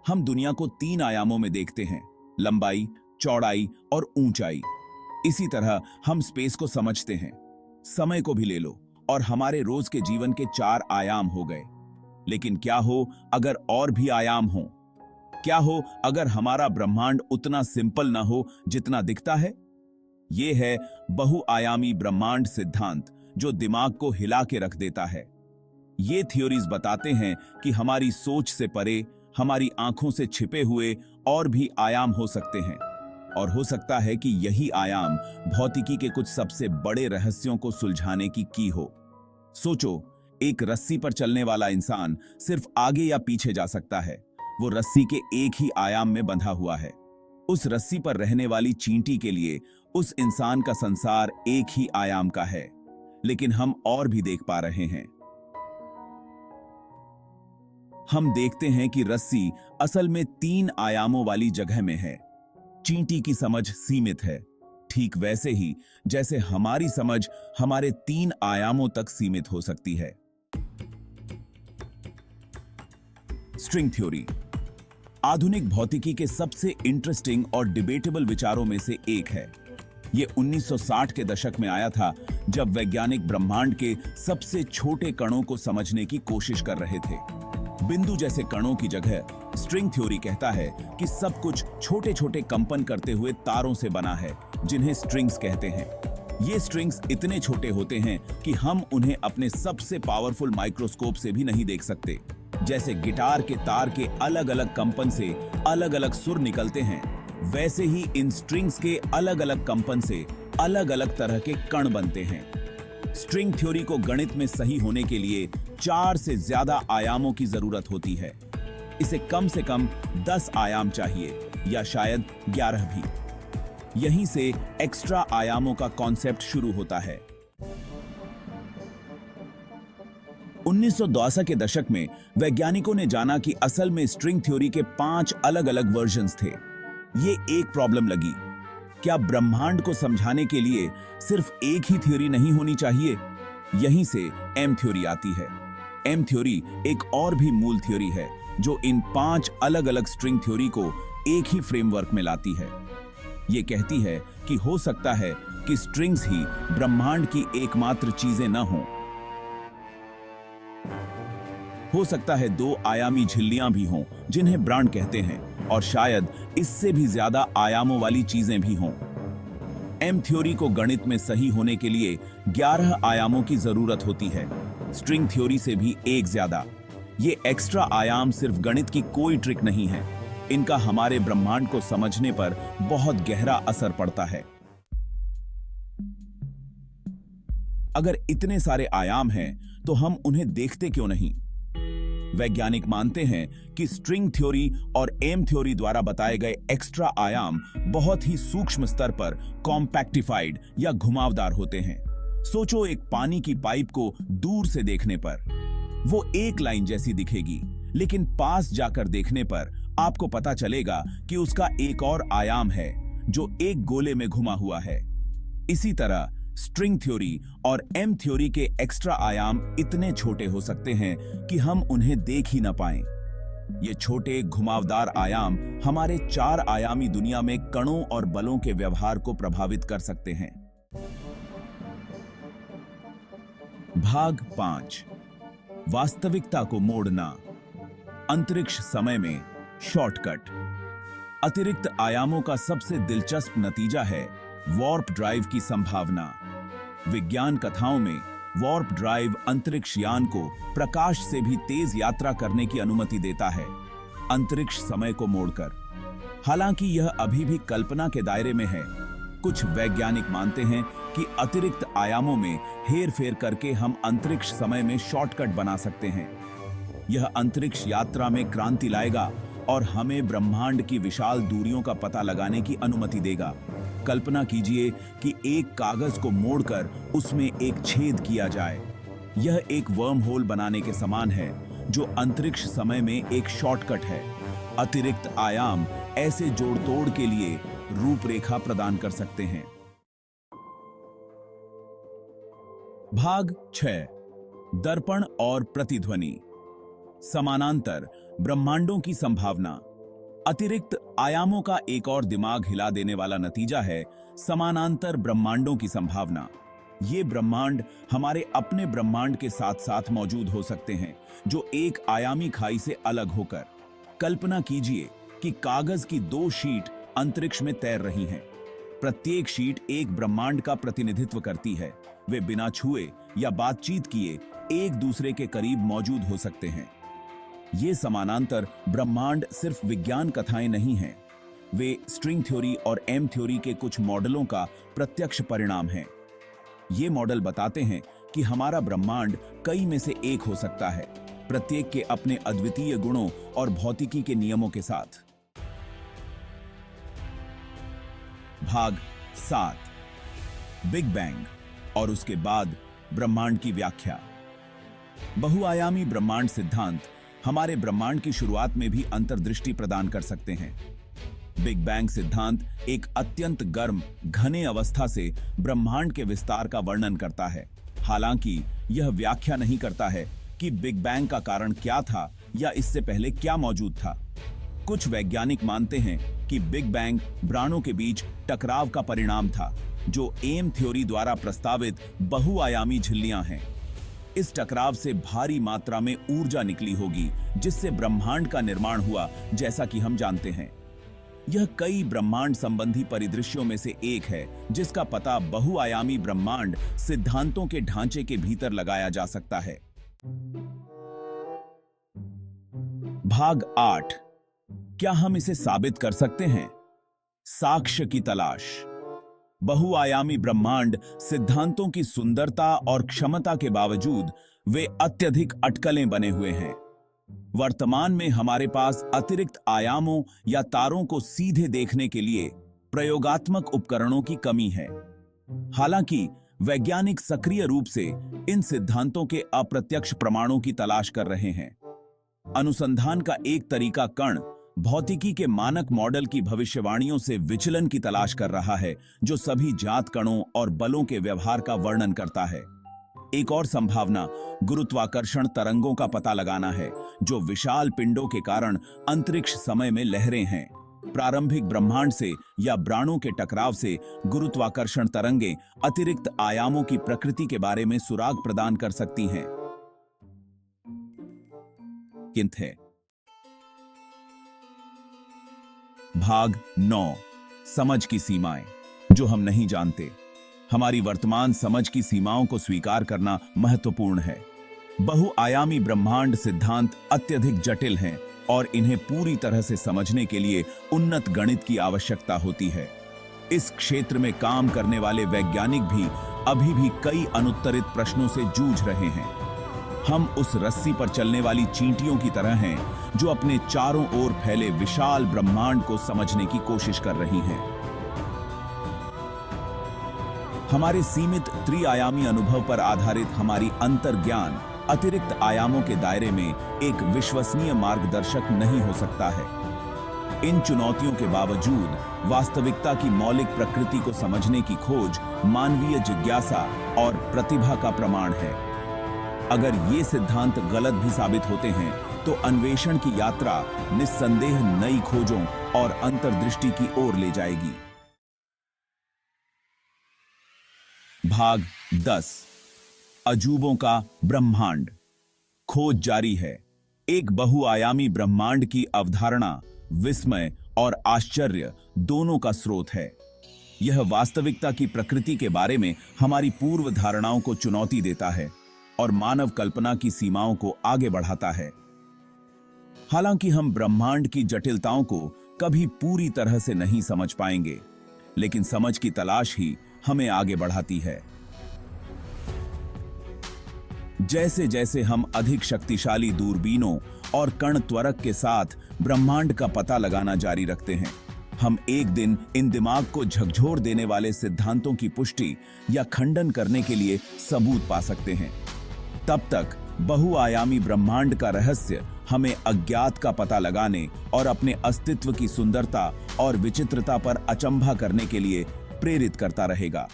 हम दुनिया को 3 आयामों में देखते हैं, लंबाई, चौड़ाई और ऊंचाई। इसी तरह हम स्पेस को समझते हैं। समय को भी ले लो और हमारे रोज के जीवन के 4 आयाम हो गए। लेकिन क्या हो अगर और भी आयाम हो? क्या हो अगर हमारा ब्रह्मांड उतना सिंपल ना हो जितना दिखता है? यह है बहुआयामी ब्रह्मांड सिद्धांत, जो दिमाग को हिला के रख देता है। ये थ्योरीज बताते हैं कि हमारी सोच से परे, हमारी आंखों से छिपे हुए और भी आयाम हो सकते हैं। और हो सकता है कि यही आयाम भौतिकी के कुछ सबसे बड़े रहस्यों को सुलझाने की हो। सोचो, एक रस्सी पर चलने वाला इंसान सिर्फ आगे या पीछे जा सकता है। वो रस्सी के एक ही आयाम में बंधा हुआ है। उस रस्सी पर रहने वाली चींटी के लिए उस इंसान का संसार एक ही आयाम का है। लेकिन हम और भी देख पा रहे हैं। हम देखते हैं कि रस्सी असल में 3 आयामों वाली जगह में है। चींटी की समझ सीमित है, ठीक वैसे ही जैसे हमारी समझ हमारे 3 आयामों तक सीमित हो सकती है। स्ट्रिंग थ्योरी आधुनिक भौतिकी के सबसे इंटरेस्टिंग और डिबेटेबल विचारों में से एक है। यह 1960 के दशक में आया था, जब वैज्ञानिक ब्रह्मांड के सबसे छोटे कणों को समझने की कोशिश कर रहे थे। बिंदु जैसे कणों की जगह स्ट्रिंग थ्योरी कहता है कि सब कुछ छोटे छोटे कंपन करते हुए तारों से बना है, जिन्हें स्ट्रिंग्स कहते हैं। ये स्ट्रिंग्स इतने छोटे होते हैं कि हम उन्हें अपने सबसे पावरफुल माइक्रोस्कोप से भी नहीं देख सकते। जैसे गिटार के तार के अलग अलग कंपन से अलग अलग सुर निकलते हैं, वैसे ही इन स्ट्रिंग्स के अलग अलग कंपन से अलग अलग तरह के कण बनते हैं। स्ट्रिंग थ्योरी को गणित में सही होने के लिए 4 से ज्यादा आयामों की जरूरत होती है। इसे कम से कम 10 आयाम चाहिए, या शायद 11 भी। यहीं से एक्स्ट्रा आयामों का कॉन्सेप्ट शुरू होता है। 1982 के दशक में वैज्ञानिकों ने जाना कि असल में स्ट्रिंग थ्योरी के 5 अलग अलग वर्जन्स थे। ये एक प्रॉब्लम लगी, क्या ब्रह्मांड को समझाने के लिए सिर्फ एक ही थ्योरी नहीं होनी चाहिए? यहीं से एम थ्योरी आती है। एम थ्योरी एक और भी मूल थ्योरी है, जो इन 5 अलग अलग स्ट्रिंग थ्योरी को एक ही फ्रेमवर्क में लाती है। ये कहती है कि हो सकता है कि स्ट्रिंग्स ही ब्रह्मांड की एकमात्र चीजें न हों। हो सकता है 2 आयामी झिल्लियां भी हों, जिन्हें ब्रह्मांड कहते हैं, और शायद इससे भी ज्यादा आयामों वाली चीजें भी हों। एम थ्योरी को गणित में सही होने के लिए 11 आयामों की जरूरत होती है, स्ट्रिंग थ्योरी से भी एक ज्यादा। ये एक्स्ट्रा आयाम सिर्फ गणित की कोई ट्रिक नहीं है, इनका हमारे ब्रह्मांड को समझने पर बहुत गहरा असर पड़ता है। अगर इतने सारे आयाम हैं, तो हम उन्हें देखते क्यों नहीं? वैज्ञानिक मानते हैं कि स्ट्रिंग थ्योरी और एम थ्योरी द्वारा बताए गए एक्स्ट्रा आयाम बहुत ही सूक्ष्म स्तर पर कॉम्पैक्टिफाइड या घुमावदार होते हैं। सोचो, एक पानी की पाइप को दूर से देखने पर वो एक लाइन जैसी दिखेगी, लेकिन पास जाकर देखने पर आपको पता चलेगा कि उसका एक और आयाम है, जो एक गोले में घुमा हुआ है। इसी तरह स्ट्रिंग थ्योरी और एम थ्योरी के एक्स्ट्रा आयाम इतने छोटे हो सकते हैं कि हम उन्हें देख ही ना पाएं। ये छोटे घुमावदार आयाम हमारे 4 आयामी दुनिया में कणों और बलों के व्यवहार को प्रभावित कर सकते हैं। भाग 5, वास्तविकता को मोड़ना। अंतरिक्ष समय में शॉर्टकट। अतिरिक्त आयामों का सबसे दिलचस्प नतीजा है वॉर्प ड्राइव की संभावना। विज्ञान कथाओं में वॉर्प ड्राइव अंतरिक्ष यान को प्रकाश से भी तेज यात्रा करने की अनुमति देता है, अंतरिक्ष समय को मोड़कर। हालांकि यह अभी भी कल्पना के दायरे में है। कुछ वैज्ञानिक मानते हैं कि अतिरिक्त आयामों में हेरफेर करके हम अंतरिक्ष समय में शॉर्टकट बना सकते हैं। यह अंतरिक्ष यात्रा में क्रांति लाएगा और हमें ब्रह्मांड की विशाल दूरियों का पता लगाने की अनुमति देगा। कल्पना कीजिए कि एक कागज को मोड़कर उसमें एक छेद किया जाए। यह एक वर्म होल बनाने के समान है, जो अंतरिक्ष समय में एक शॉर्टकट है। अतिरिक्त आयाम ऐसे जोड़ तोड़ के लिए रूपरेखा प्रदान कर सकते हैं। भाग 6, दर्पण और प्रतिध्वनि। समानांतर ब्रह्मांडों की संभावना। अतिरिक्त आयामों का एक और दिमाग हिला देने वाला नतीजा है समानांतर ब्रह्मांडों की संभावना। ये ब्रह्मांड हमारे अपने ब्रह्मांड के साथ साथ मौजूद हो सकते हैं, जो एक आयामी खाई से अलग होकर। कल्पना कीजिए कि कागज की 2 शीट अंतरिक्ष में तैर रही हैं। प्रत्येक शीट एक ब्रह्मांड का प्रतिनिधित्व करती है। वे बिना छुए या बातचीत किए एक दूसरे के करीब मौजूद हो सकते हैं। ये समानांतर ब्रह्मांड सिर्फ विज्ञान कथाएं नहीं हैं, वे स्ट्रिंग थ्योरी और एम थ्योरी के कुछ मॉडलों का प्रत्यक्ष परिणाम हैं। ये मॉडल बताते हैं कि हमारा ब्रह्मांड कई में से एक हो सकता है, प्रत्येक के अपने अद्वितीय गुणों और भौतिकी के नियमों के साथ। भाग 7, बिग बैंग और उसके बाद ब्रह्मांड की व्याख्या। बहुआयामी ब्रह्मांड सिद्धांत हमारे ब्रह्मांड की शुरुआत में भी अंतर्दृष्टि प्रदान कर सकते हैं। बिग बैंग सिद्धांत एक अत्यंत गर्म घने अवस्था से ब्रह्मांड के विस्तार का वर्णन करता है। हालांकि यह व्याख्या नहीं करता है कि बिग बैंग का कारण क्या था या इससे पहले क्या मौजूद था। कुछ वैज्ञानिक मानते हैं कि बिग बैंग प्राणों के बीच टकराव का परिणाम था, जो एम थ्योरी द्वारा प्रस्तावित बहुआयामी झिल्लियां हैं। इस टकराव से भारी मात्रा में ऊर्जा निकली होगी, जिससे ब्रह्मांड का निर्माण हुआ, जैसा कि हम जानते हैं। यह कई ब्रह्मांड संबंधी परिदृश्यों में से एक है, जिसका पता बहुआयामी ब्रह्मांड सिद्धांतों के ढांचे के भीतर लगाया जा सकता है। भाग 8, क्या हम इसे साबित कर सकते हैं? साक्ष्य की तलाश। बहुआयामी ब्रह्मांड सिद्धांतों की सुंदरता और क्षमता के बावजूद वे अत्यधिक अटकलें बने हुए हैं। वर्तमान में हमारे पास अतिरिक्त आयामों या तारों को सीधे देखने के लिए प्रयोगात्मक उपकरणों की कमी है। हालांकि वैज्ञानिक सक्रिय रूप से इन सिद्धांतों के अप्रत्यक्ष प्रमाणों की तलाश कर रहे हैं। अनुसंधान का एक तरीका कण भौतिकी के मानक मॉडल की भविष्यवाणियों से विचलन की तलाश कर रहा है, जो सभी ज्ञात कणों और बलों के व्यवहार का वर्णन करता है। एक और संभावना गुरुत्वाकर्षण तरंगों का पता लगाना है, जो विशाल पिंडों के कारण अंतरिक्ष समय में लहरें हैं। प्रारंभिक ब्रह्मांड से या प्राणों के टकराव से गुरुत्वाकर्षण तरंगें अतिरिक्त आयामों की प्रकृति के बारे में सुराग प्रदान कर सकती हैं। किंतु भाग 9, समझ की सीमाएं, जो हम नहीं जानते। हमारी वर्तमान समझ की सीमाओं को स्वीकार करना महत्वपूर्ण है। बहुआयामी ब्रह्मांड सिद्धांत अत्यधिक जटिल हैं और इन्हें पूरी तरह से समझने के लिए उन्नत गणित की आवश्यकता होती है। इस क्षेत्र में काम करने वाले वैज्ञानिक भी अभी भी कई अनुत्तरित प्रश्नों से जूझ रहे हैं। हम उस रस्सी पर चलने वाली चींटियों की तरह हैं, जो अपने चारों ओर फैले विशाल ब्रह्मांड को समझने की कोशिश कर रही हैं। हमारे सीमित त्रिआयामी अनुभव पर आधारित हमारी अंतर्ज्ञान अतिरिक्त आयामों के दायरे में एक विश्वसनीय मार्गदर्शक नहीं हो सकता है। इन चुनौतियों के बावजूद वास्तविकता की मौलिक प्रकृति को समझने की खोज मानवीय जिज्ञासा और प्रतिभा का प्रमाण है। अगर ये सिद्धांत गलत भी साबित होते हैं, तो अन्वेषण की यात्रा निस्संदेह नई खोजों और अंतर्दृष्टि की ओर ले जाएगी। भाग 10, अजूबों का ब्रह्मांड। खोज जारी है। एक बहुआयामी ब्रह्मांड की अवधारणा विस्मय और आश्चर्य दोनों का स्रोत है। यह वास्तविकता की प्रकृति के बारे में हमारी पूर्व धारणाओं को चुनौती देता है और मानव कल्पना की सीमाओं को आगे बढ़ाता है। हालांकि हम ब्रह्मांड की जटिलताओं को कभी पूरी तरह से नहीं समझ पाएंगे, लेकिन समझ की तलाश ही हमें आगे बढ़ाती है। जैसे जैसे हम अधिक शक्तिशाली दूरबीनों और कण त्वरक के साथ ब्रह्मांड का पता लगाना जारी रखते हैं, हम एक दिन इन दिमाग को झकझोर देने वाले सिद्धांतों की पुष्टि या खंडन करने के लिए सबूत पा सकते हैं। तब तक बहुआयामी ब्रह्मांड का रहस्य हमें अज्ञात का पता लगाने और अपने अस्तित्व की सुंदरता और विचित्रता पर अचंभा करने के लिए प्रेरित करता रहेगा।